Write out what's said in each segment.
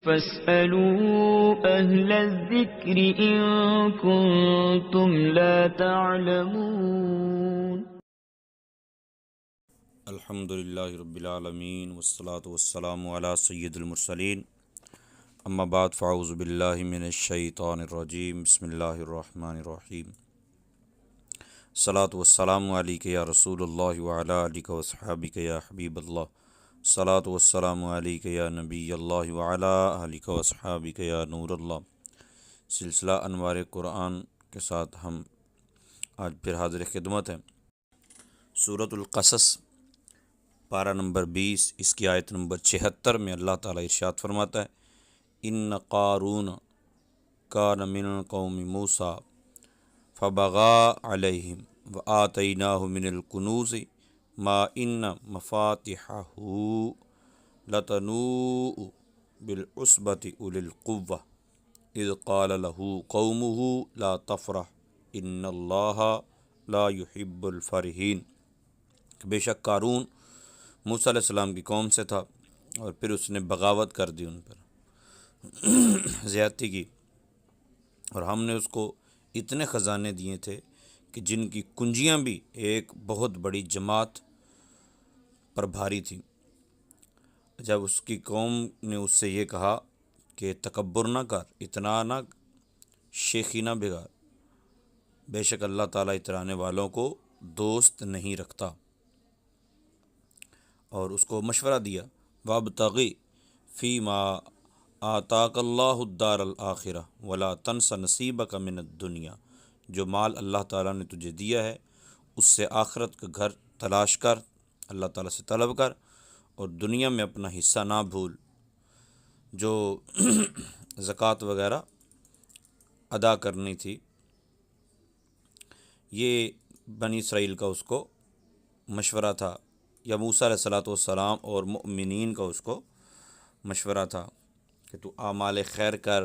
فاسألوا أهل الذكر إن كنتم لا تعلمون. الحمد للہ رب العالمین والصلاة والسلام علی سید المرسلین، اما بعد فاعوذ باللہ من الشیطان الرجیم، بسم اللہ الرحمن الرحیم۔ صلاۃ والسلام علیک یا رسول اللہ وعلی آلک وصحابک یا حبیب اللہ، صلاۃ والسلام علیک یا نبی اللہ وعلی آلک وصحابک یا نور اللہ۔ سلسلہ انوار قرآن کے ساتھ ہم آج پھر حاضر خدمت ہیں۔ سورۃ القصص پارہ نمبر 20، اس کی آیت نمبر 76 میں اللہ تعالیٰ ارشاد فرماتا ہے، ان قارون کان من قوم موسیٰ فبغى علیہم وآتیناہ من الکنوز ما ان مفاتحہ لتنوء بالعصبۃ اولی القوہ اذ قال له قومہ لا تفرح ان اللہ لا يحب الفرحین۔ بے شک قارون موسیٰ علیہ السلام کی قوم سے تھا، اور پھر اس نے بغاوت کر دی، ان پر زیادتی کی، اور ہم نے اس کو اتنے خزانے دیے تھے کہ جن کی کنجیاں بھی ایک بہت بڑی جماعت پر بھاری تھیں۔ جب اس کی قوم نے اس سے یہ کہا کہ تکبر نہ کر، اتنا نہ شیخی نہ بگاڑ، بے شک اللہ تعالیٰ اترانے والوں کو دوست نہیں رکھتا، اور اس کو مشورہ دیا، وابتغی فیما آتاک اللہ الدار الآخرہ ولا تنس نصیبک من الدنیا، جو مال اللہ تعالیٰ نے تجھے دیا ہے اس سے آخرت کا گھر تلاش کر، اللہ تعالیٰ سے طلب کر، اور دنیا میں اپنا حصہ نہ بھول۔ جو زکوٰۃ وغیرہ ادا کرنی تھی، یہ بنی اسرائیل کا اس کو مشورہ تھا، یا موسیٰ علیہ الصلاۃ والسلام اور مؤمنین کا اس کو مشورہ تھا کہ تو اعمال خیر کر،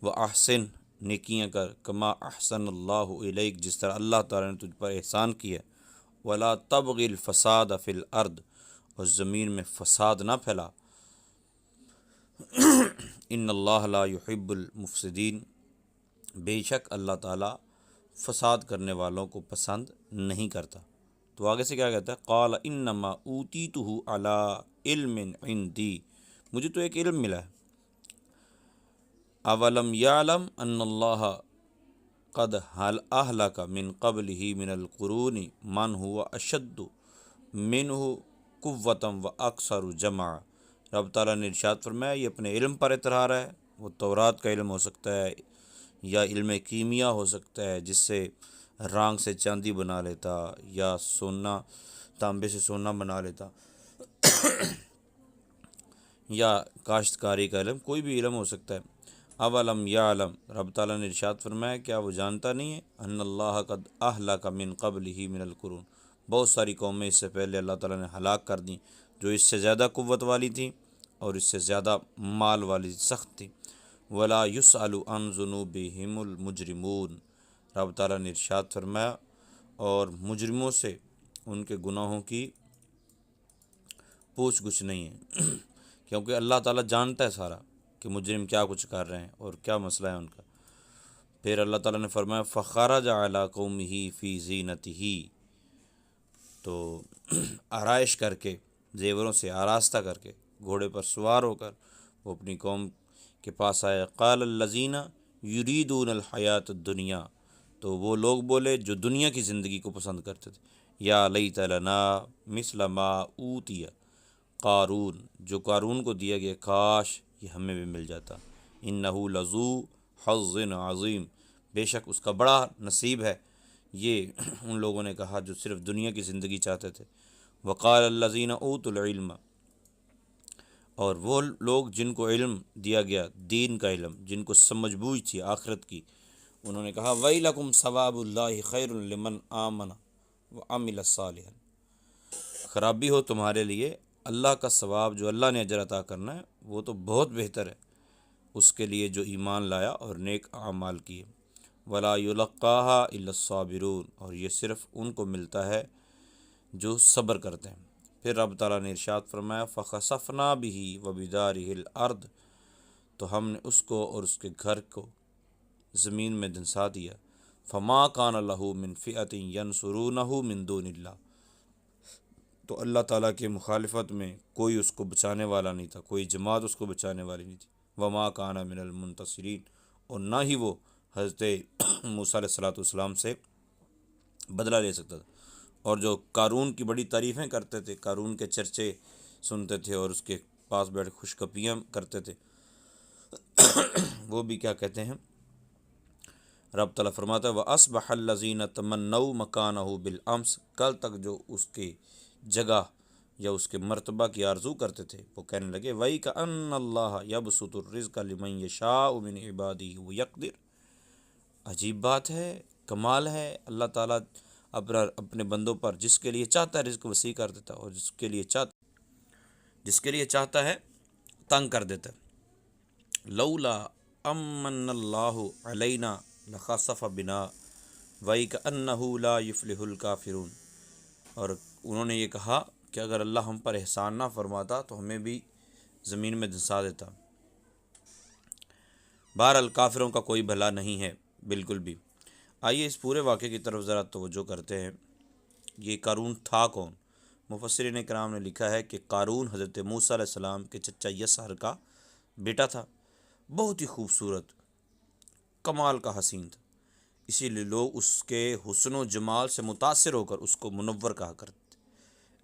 و احسن، نیکیاں کر، کما احسن اللہ الیک، جس طرح اللہ تعالیٰ نے تجھ پر احسان کیا، ولا تبغی الفساد فی الارض، اور زمین میں فساد نہ پھیلا، ان اللہ لا یحب المفسدین، بے شک اللہ تعالیٰ فساد کرنے والوں کو پسند نہیں کرتا۔ تو آگے سے کیا کہتا ہے، قال انما اوتیتہ علی علم عندی، مجھے تو ایک علم ملا ہے، اولم یعلم ان اللہ قد اہلک من قبلہ من القرون من هو اشد منہ قوۃ و اکثر جمعا۔ رب تعالیٰ نے ارشاد فرمایا، یہ اپنے علم پر اطراء ہے، وہ تورات کا علم ہو سکتا ہے، یا علم کیمیا ہو سکتا ہے جس سے رانگ سے چاندی بنا لیتا، یا سونا تانبے سے سونا بنا لیتا، یا کاشتکاری کا علم، کوئی بھی علم ہو سکتا ہے۔ اولم یعلم، رب تعالیٰ نے ارشاد فرمایا، کیا وہ جانتا نہیں ہے، ان اللہ قد اہلک من قبلہ من القرون، بہت ساری قومیں اس سے پہلے اللہ تعالیٰ نے ہلاک کر دیں جو اس سے زیادہ قوت والی تھیں اور اس سے زیادہ مال والی سخت تھیں۔ ولا یسأل عن ذنوبہم المجرمون، رب تعالیٰ نے ارشاد فرمایا، اور مجرموں سے ان کے گناہوں کی پوچھ گچھ نہیں ہے، کیونکہ اللہ تعالیٰ جانتا ہے سارا کہ مجرم کیا کچھ کر رہے ہیں اور کیا مسئلہ ہے ان کا۔ پھر اللہ تعالیٰ نے فرمایا، فخرج علی قومہ فی زینتہ، تو آرائش کر کے، زیوروں سے آراستہ کر کے، گھوڑے پر سوار ہو کر وہ اپنی قوم کے پاس آئے۔ قال الذین یریدون الحیاۃ الدنیا، تو وہ لوگ بولے جو دنیا کی زندگی کو پسند کرتے تھے، یا لیت لنا مثل ما اوتی قارون، جو قارون کو دیا گیا کاش یہ ہمیں بھی مل جاتا، انہ لذو حظ عظیم، بے شک اس کا بڑا نصیب ہے۔ یہ ان لوگوں نے کہا جو صرف دنیا کی زندگی چاہتے تھے۔ وقال الذین اوتوا العلم، اور وہ لوگ جن کو علم دیا گیا، دین کا علم، جن کو سمجھ بوجھ تھی آخرت کی، انہوں نے کہا، ویلکم ثواب اللہ خیر لمن آمن وعمل صالحا، خرابی ہو تمہارے لیے، اللہ کا ثواب جو اللہ نے اجر عطا کرنا ہے وہ تو بہت بہتر ہے اس کے لیے جو ایمان لایا اور نیک اعمال کیے۔ ولا یلقاہا الا الصابرون، اور یہ صرف ان کو ملتا ہے جو صبر کرتے ہیں۔ پھر رب تعالیٰ نے ارشاد فرمایا، فخسفنا بہ وبدارہ الارض، تو ہم نے اس کو اور اس کے گھر کو زمین میں دھنسا دیا۔ فما کان لہ من فئۃ ینصرونہ من دون اللہ، تو اللہ تعالیٰ کی مخالفت میں کوئی اس کو بچانے والا نہیں تھا، کوئی جماعت اس کو بچانے والی نہیں تھی۔ وما کان من المنتصرین، اور نہ ہی وہ حضرت موسیٰ علیہ السلام سے بدلہ لے سکتا تھا۔ اور جو قارون کی بڑی تعریفیں کرتے تھے، قارون کے چرچے سنتے تھے اور اس کے پاس بیٹھ خوشگپیاں کرتے تھے، وہ بھی کیا کہتے ہیں، رب تعالیٰ فرماتا ہے وَأَصْبَحَ الَّذِينَ تَمَنَّوْا مَكَانَهُ بِالْأَمْسِ، کل تک جو اس کی جگہ یا اس کے مرتبہ کی آرزو کرتے تھے وہ کہنے لگے وَيْكَأَنَّ اللَّهَ يَبْسُطُ الرِّزْقَ لِمَن يَشَاءُ مِنْ عِبَادِهِ وَيَقْدِرُ۔ عجیب بات ہے، کمال ہے، اللہ تعالیٰ اپنے بندوں پر جس کے لیے چاہتا ہے رزق وسیع کر دیتا ہے، اور جس کے لیے چاہتا ہے تنگ کر دیتا ہے۔ لولا امن اللہ علینا لخسف بنا وَيْكَأَنَّهُ لَا يُفْلِحُ الْكَافِرُونَ، اور انہوں نے یہ کہا کہ اگر اللہ ہم پر احسان نہ فرماتا تو ہمیں بھی زمین میں دھنسا دیتا۔ بہرحال کافروں کا کوئی بھلا نہیں ہے بالکل بھی۔ آئیے اس پورے واقعے کی طرف ذرا توجہ کرتے ہیں۔ یہ قارون تھا کون؟ مفسرین کرام نے لکھا ہے کہ قارون حضرت موسیٰ علیہ السلام کے چچا یسعر کا بیٹا تھا، بہت ہی خوبصورت، کمال کا حسین تھا، اسی لیے لوگ اس کے حسن و جمال سے متاثر ہو کر اس کو منور کہا کرتے تھے۔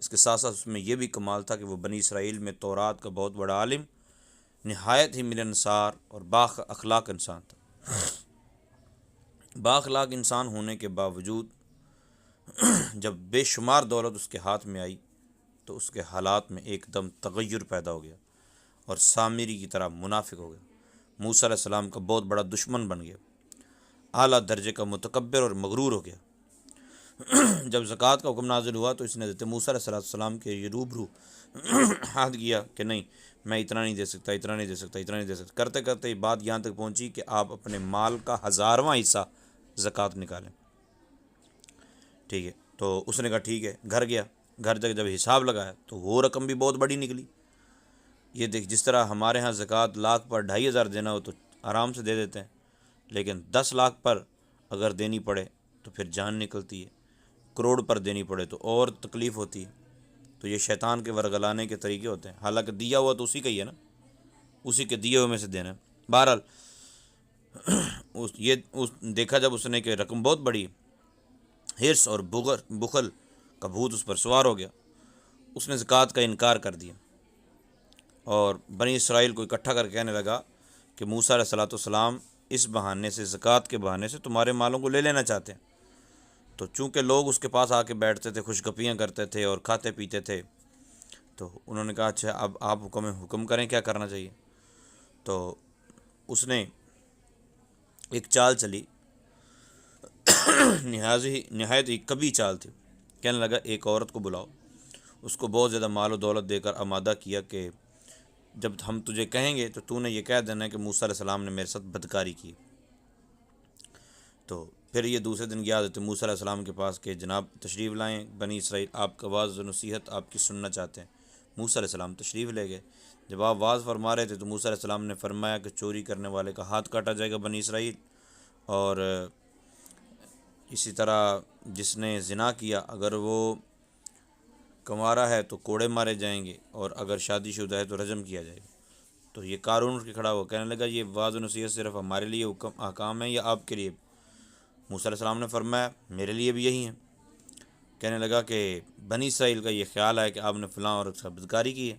اس کے ساتھ ساتھ اس میں یہ بھی کمال تھا کہ وہ بنی اسرائیل میں تورات کا بہت بڑا عالم، نہایت ہی ملنسار اور با اخلاق انسان تھا۔ با اخلاق انسان ہونے کے باوجود جب بے شمار دولت اس کے ہاتھ میں آئی تو اس کے حالات میں ایک دم تغیر پیدا ہو گیا اور سامری کی طرح منافق ہو گیا، موسیٰ علیہ السلام کا بہت بڑا دشمن بن گیا، اعلیٰ درجے کا متکبر اور مغرور ہو گیا۔ جب زکوٰۃ کا حکم نازل ہوا تو اس نے حضرت موسیٰ علیہ السلام کے یہ روبرو عہد کیا کہ نہیں، میں اتنا نہیں دے سکتا، اتنا نہیں دے سکتا، اتنا نہیں دے سکتا، کرتے کرتے یہ بات یہاں تک پہنچی کہ آپ اپنے مال کا 1000واں حصہ زکوٰۃ نکالیں۔ ٹھیک ہے، تو اس نے کہا ٹھیک ہے، گھر گیا، گھر تک جب حساب لگایا تو وہ رقم بھی بہت بڑی نکلی۔ یہ دیکھ، جس طرح ہمارے ہاں زکوٰۃ لاکھ پر 2500 دینا ہو تو آرام سے دے دیتے ہیں، لیکن 10 لاکھ پر اگر دینی پڑے تو پھر جان نکلتی ہے، کروڑ پر دینی پڑے تو اور تکلیف ہوتی ہے۔ تو یہ شیطان کے ورگلانے کے طریقے ہوتے ہیں، حالانکہ دیا ہوا تو اسی کا ہی ہے نا، اسی کے دیے ہوئے میں سے دینا ہے۔ بہرحال دیکھا جب اس نے کہ رقم بہت بڑی، حرص اور بخل کا بھوت اس پر سوار ہو گیا، اس نے زکوٰۃ کا انکار کر دیا اور بنی اسرائیل کو اکٹھا کر کے کہنے لگا کہ موسیٰ علیہ السلام اس بہانے سے، زکوٰۃ کے بہانے سے تمہارے مالوں کو لے لینا چاہتے ہیں۔ تو چونکہ لوگ اس کے پاس آ کے بیٹھتے تھے، خوشگپیاں کرتے تھے اور کھاتے پیتے تھے، تو انہوں نے کہا اچھا اب آپ حکم کریں کیا کرنا چاہیے۔ تو اس نے ایک چال چلی، نہایت ہی کبھی چال تھی، کہنے لگا ایک عورت کو بلاؤ، اس کو بہت زیادہ مال و دولت دے کر آمادہ کیا کہ جب ہم تجھے کہیں گے تو تو نے یہ کہہ دینا ہے کہ موسیٰ علیہ السلام نے میرے ساتھ بدکاری کی۔ تو پھر یہ دوسرے دن گیا حضرت موسیٰ علیہ السلام کے پاس کہ جناب تشریف لائیں، بنی اسرائیل آپ کا واعظ و نصیحت آپ کی سننا چاہتے ہیں۔ موسیٰ علیہ السلام تشریف لے گئے۔ جب آپ واعظ فرما رہے تھے تو موسیٰ علیہ السلام نے فرمایا کہ چوری کرنے والے کا ہاتھ کاٹا جائے گا بنی اسرائیل، اور اسی طرح جس نے زنا کیا اگر وہ کنوارا ہے تو کوڑے مارے جائیں گے، اور اگر شادی شدہ ہے تو رجم کیا جائے گا۔ تو یہ قارون اٹھ کے کھڑا ہوا کہنے لگا یہ واعظ و نصیحت صرف ہمارے لیے احکام ہے یا آپ کے لیے؟ موسیٰ علیہ السلام نے فرمایا میرے لیے بھی یہی ہیں۔ کہنے لگا کہ بنی اسرائیل کا یہ خیال ہے کہ آپ نے فلاں اور بدکاری کی ہے۔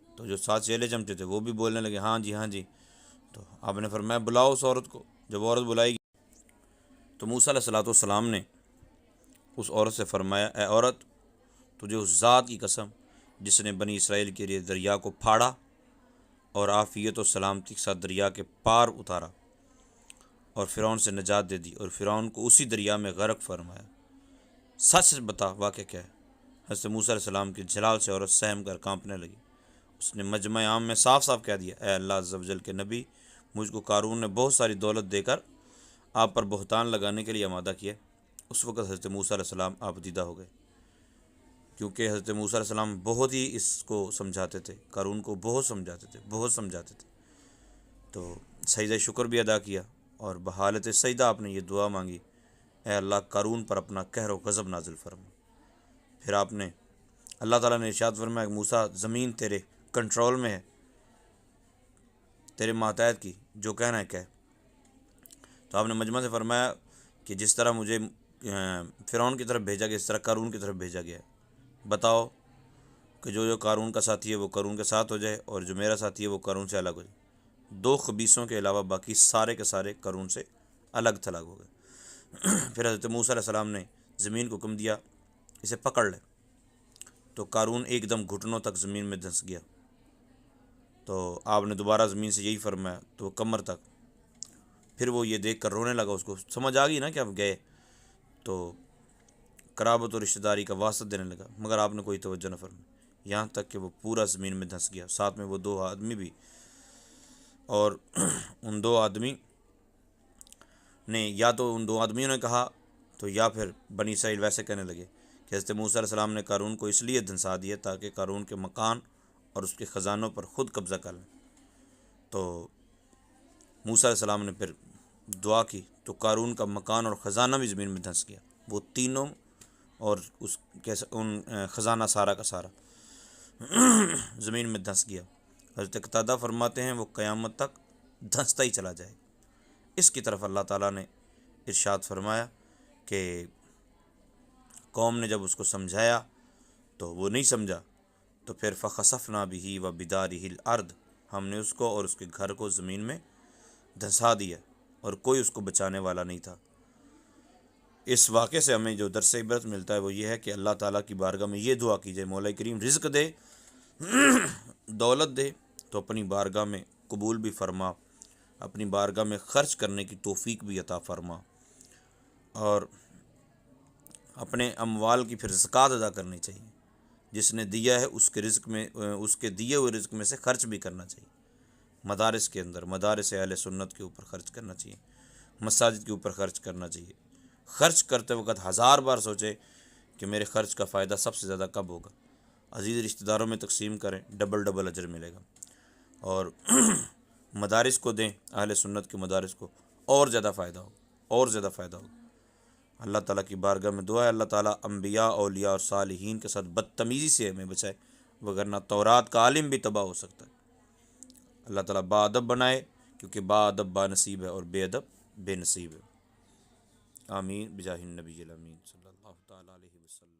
تو جو ساتھ چیلے چمچے تھے وہ بھی بولنے لگے ہاں جی ہاں جی۔ تو آپ نے فرمایا بلاؤ اس عورت کو۔ جب عورت بلائی گئی تو موسیٰ علیہ السلام نے اس عورت سے فرمایا اے عورت، تجھے اس ذات کی قسم جس نے بنی اسرائیل کے لیے دریا کو پھاڑا اور عافیت و سلامتی کے ساتھ دریا کے پار اتارا اور فرعون سے نجات دے دی اور فرعون کو اسی دریا میں غرق فرمایا، سچ بتا واقعہ کیا ہے؟ حضرت موسیٰ علیہ السلام کے جلال سے عورت سہم کر کانپنے لگی۔ اس نے مجمع عام میں صاف صاف کہہ دیا اے اللہ عز و جل کے نبی، مجھ کو قارون نے بہت ساری دولت دے کر آپ پر بہتان لگانے کے لیے آمادہ کیا۔ اس وقت حضرت موسیٰ علیہ السلام آبدیدہ ہو گئے، کیونکہ حضرت موسیٰ علیہ السلام بہت ہی اس کو سمجھاتے تھے، قارون کو بہت سمجھاتے تھے۔ تو سجدہ شکر بھی ادا کیا اور بحالت سجدہ آپ نے یہ دعا مانگی، اے اللہ قارون پر اپنا قہر و غضب نازل فرما۔ پھر آپ نے اللہ تعالیٰ نے ارشاد فرمایا کہ موسیٰ زمین تیرے کنٹرول میں ہے، تیرے ماتحت کی، جو کہنا ہے کہہ۔ تو آپ نے مجمع سے فرمایا کہ جس طرح مجھے فرعون کی طرف بھیجا گیا، اس طرح قارون کی طرف بھیجا گیا ہے، بتاؤ کہ جو قارون کا ساتھی ہے وہ قارون کے ساتھ ہو جائے، اور جو میرا ساتھی ہے وہ قارون سے الگ ہو جائے۔ 2 خبیثوں کے علاوہ باقی سارے کے سارے قارون سے الگ تھلگ ہو گئے۔ پھر حضرت موسیٰ علیہ السلام نے زمین کو حکم دیا اسے پکڑ لے، تو قارون ایک دم گھٹنوں تک زمین میں دھنس گیا۔ تو آپ نے دوبارہ زمین سے یہی فرمایا تو وہ کمر تک۔ پھر وہ یہ دیکھ کر رونے لگا، اس کو سمجھ آ گئی نا کہ اب گئے، تو قرابت و رشتہ داری کا واسطہ دینے لگا، مگر آپ نے کوئی توجہ نہ فرمائی، یہاں تک کہ وہ پورا زمین میں دھنس گیا، ساتھ میں وہ 2 آدمی بھی۔ اور ان 2 آدمی نے یا تو ان 2 آدمیوں نے کہا تو یا پھر بنی اسرائیل ویسے کہنے لگے کہ حضرت موسیٰ علیہ السلام نے قارون کو اس لیے دھنسا دیا تاکہ قارون کے مکان اور اس کے خزانوں پر خود قبضہ کر لیں۔ تو موسیٰ علیہ السلام نے پھر دعا کی تو قارون کا مکان اور خزانہ بھی زمین میں دھنس گیا، وہ تینوں اور اس کے ان خزانہ سارا کا سارا زمین میں دھنس گیا۔ حضرت قتادہ فرماتے ہیں وہ قیامت تک دھنستا ہی چلا جائے۔ اس کی طرف اللہ تعالیٰ نے ارشاد فرمایا کہ قوم نے جب اس کو سمجھایا تو وہ نہیں سمجھا، تو پھر فخسفنا بہ و بدارہ الارض، ہم نے اس کو اور اس کے گھر کو زمین میں دھنسا دیا، اور کوئی اس کو بچانے والا نہیں تھا۔ اس واقعے سے ہمیں جو درس عبرت ملتا ہے وہ یہ ہے کہ اللہ تعالیٰ کی بارگاہ میں یہ دعا کیجیے، مولا کریم رزق دے، دولت دے تو اپنی بارگاہ میں قبول بھی فرما، اپنی بارگاہ میں خرچ کرنے کی توفیق بھی عطا فرما، اور اپنے اموال کی پھر زکوٰۃ ادا کرنی چاہیے۔ جس نے دیا ہے اس کے رزق میں، اس کے دیے ہوئے رزق میں سے خرچ بھی کرنا چاہیے۔ مدارس کے اندر، مدارس اہل سنت کے اوپر خرچ کرنا چاہیے، مساجد کے اوپر خرچ کرنا چاہیے۔ خرچ کرتے وقت 1000 بار سوچے کہ میرے خرچ کا فائدہ سب سے زیادہ کب ہوگا۔ عزیز رشتہ داروں میں تقسیم کریں، ڈبل اجر ملے گا۔ اور مدارس کو دیں، اہل سنت کے مدارس کو، اور زیادہ فائدہ ہو، اور زیادہ فائدہ ہو۔ اللہ تعالیٰ کی بارگاہ میں دعا ہے اللہ تعالیٰ انبیاء، اولیاء اور صالحین کے ساتھ بدتمیزی سے ہمیں بچائے، وگرنہ تورات کا عالم بھی تباہ ہو سکتا ہے۔ اللہ تعالیٰ با ادب بنائے، کیونکہ با ادب با نصیب ہے اور بے ادب بے نصیب ہے۔ آمین بجاہ النبی الامین صلی اللہ تعالیٰ علیہ وسلم۔